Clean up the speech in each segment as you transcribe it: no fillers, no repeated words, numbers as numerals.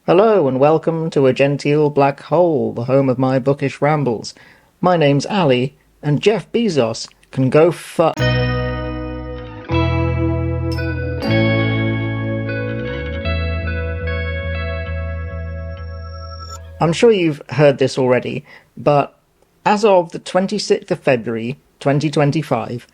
Hello and welcome to a genteel black hole, the home of my bookish rambles. My name's Ali, and Jeff Bezos can go fuck. I'm sure you've heard this already, but as of the 26th of February 2025,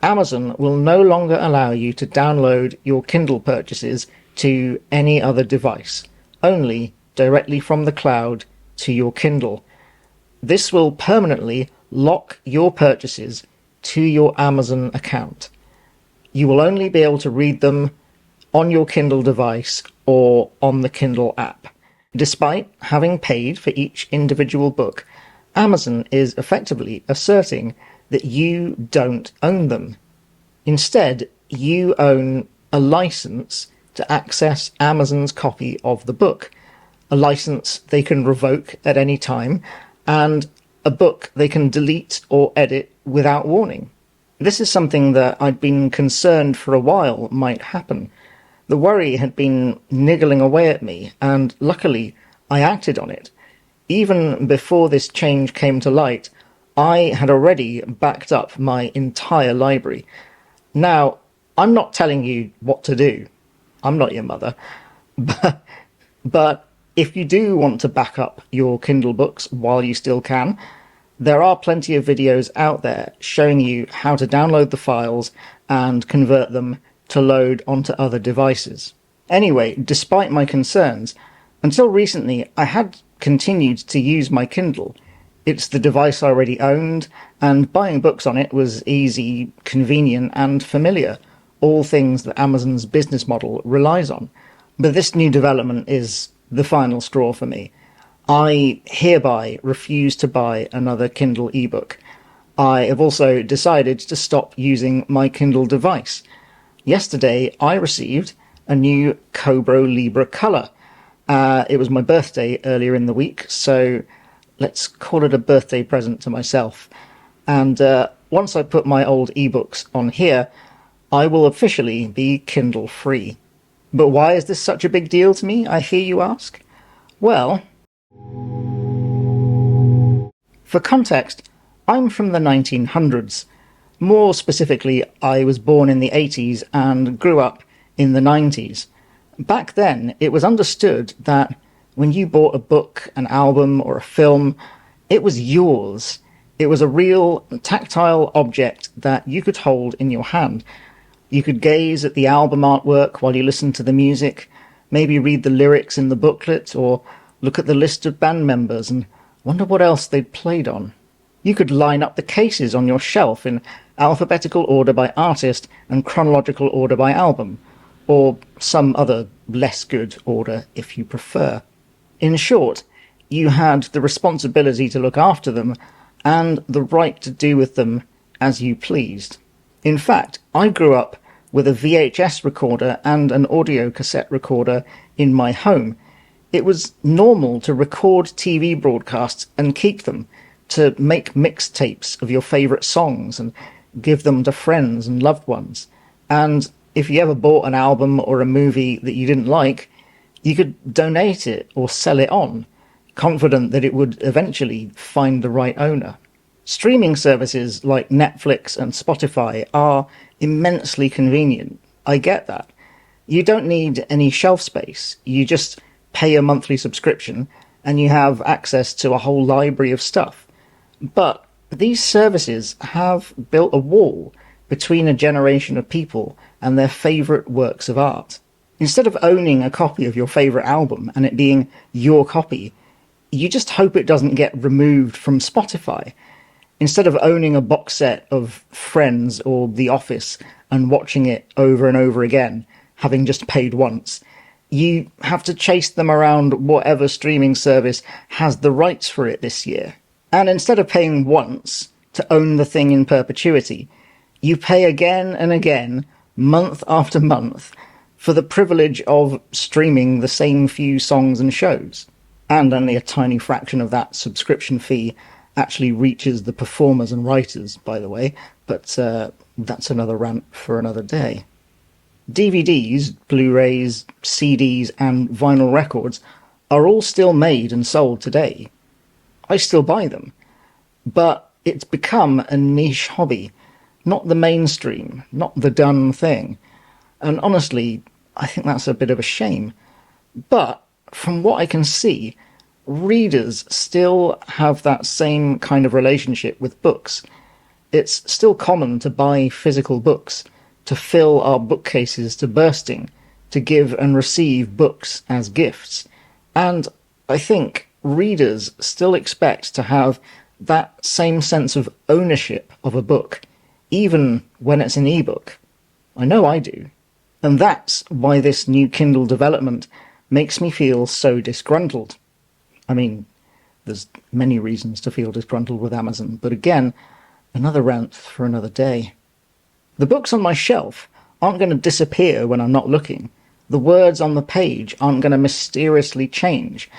Amazon will no longer allow you to download your Kindle purchases to any other device, only directly from the cloud to your Kindle. This will permanently lock your purchases to your Amazon account. You will only be able to read them on your Kindle device or on the Kindle app. Despite having paid for each individual book, Amazon is effectively asserting that you don't own them. Instead, you own a license to access Amazon's copy of the book, a license they can revoke at any time, and a book they can delete or edit without warning. This is something that I'd been concerned for a while might happen. The worry had been niggling away at me, and luckily I acted on it. Even before this change came to light, I had already backed up my entire library. Now, I'm not telling you what to do. I'm not your mother. But if you do want to back up your Kindle books while you still can, there are plenty of videos out there showing you how to download the files and convert them to load onto other devices. Anyway, despite my concerns, until recently I had continued to use my Kindle. It's the device I already owned, and buying books on it was easy, convenient, and familiar, all things that Amazon's business model relies on. But this new development is the final straw for me. I hereby refuse to buy another Kindle ebook. I have also decided to stop using my Kindle device. Yesterday, I received a new Cobro Libra Color. It was my birthday earlier in the week, so let's call it a birthday present to myself. And once I put my old ebooks on here, I will officially be Kindle free. But why is this such a big deal to me, I hear you ask? Well, for context, I'm from the 1900s. More specifically, I was born in the 80s and grew up in the 90s. Back then, it was understood that when you bought a book, an album, or a film, it was yours. It was a real, tactile object that you could hold in your hand. You could gaze at the album artwork while you listened to the music, maybe read the lyrics in the booklet, or look at the list of band members and wonder what else they'd played on. You could line up the cases on your shelf in alphabetical order by artist and chronological order by album, or some other less good order if you prefer. In short, you had the responsibility to look after them and the right to do with them as you pleased. In fact, I grew up with a VHS recorder and an audio cassette recorder in my home. It was normal to record TV broadcasts and keep them, to make mixtapes of your favourite songs and give them to friends and loved ones. And if you ever bought an album or a movie that you didn't like, you could donate it or sell it on, confident that it would eventually find the right owner. Streaming services like Netflix and Spotify are immensely convenient. I get that. You don't need any shelf space. You just pay a monthly subscription and you have access to a whole library of stuff. But these services have built a wall between a generation of people and their favourite works of art. Instead of owning a copy of your favourite album and it being your copy, you just hope it doesn't get removed from Spotify. Instead of owning a box set of Friends or The Office and watching it over and over again, having just paid once, you have to chase them around whatever streaming service has the rights for it this year. And instead of paying once to own the thing in perpetuity, you pay again and again, month after month, for the privilege of streaming the same few songs and shows. And only a tiny fraction of that subscription fee actually reaches the performers and writers, by the way, but that's another rant for another day. DVDs, Blu-rays, CDs, and vinyl records are all still made and sold today. I still buy them, but it's become a niche hobby, not the mainstream, not the done thing. And honestly, I think that's a bit of a shame. But from what I can see, readers still have that same kind of relationship with books. It's still common to buy physical books, to fill our bookcases to bursting, to give and receive books as gifts. And I think readers still expect to have that same sense of ownership of a book, even when it's an ebook. I know I do. And that's why this new Kindle development makes me feel so disgruntled. I mean, there's many reasons to feel disgruntled with Amazon, but again, another rant for another day. The books on my shelf aren't going to disappear when I'm not looking. The words on the page aren't going to mysteriously change.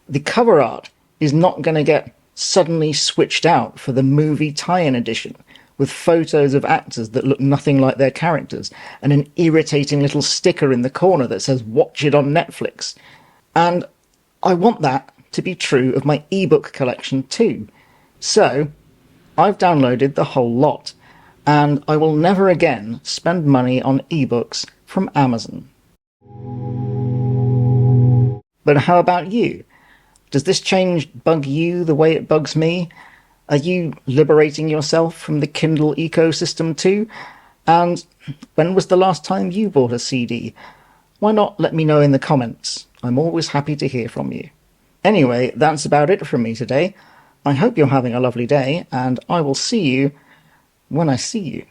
The cover art is not going to get suddenly switched out for the movie tie-in edition, with photos of actors that look nothing like their characters, and an irritating little sticker in the corner that says "Watch it on Netflix." And I want that to be true of my ebook collection too. So, I've downloaded the whole lot, and I will never again spend money on ebooks from Amazon. But how about you? Does this change bug you the way it bugs me? Are you liberating yourself from the Kindle ecosystem too? And when was the last time you bought a CD? Why not let me know in the comments? I'm always happy to hear from you. Anyway, that's about it from me today. I hope you're having a lovely day, and I will see you when I see you.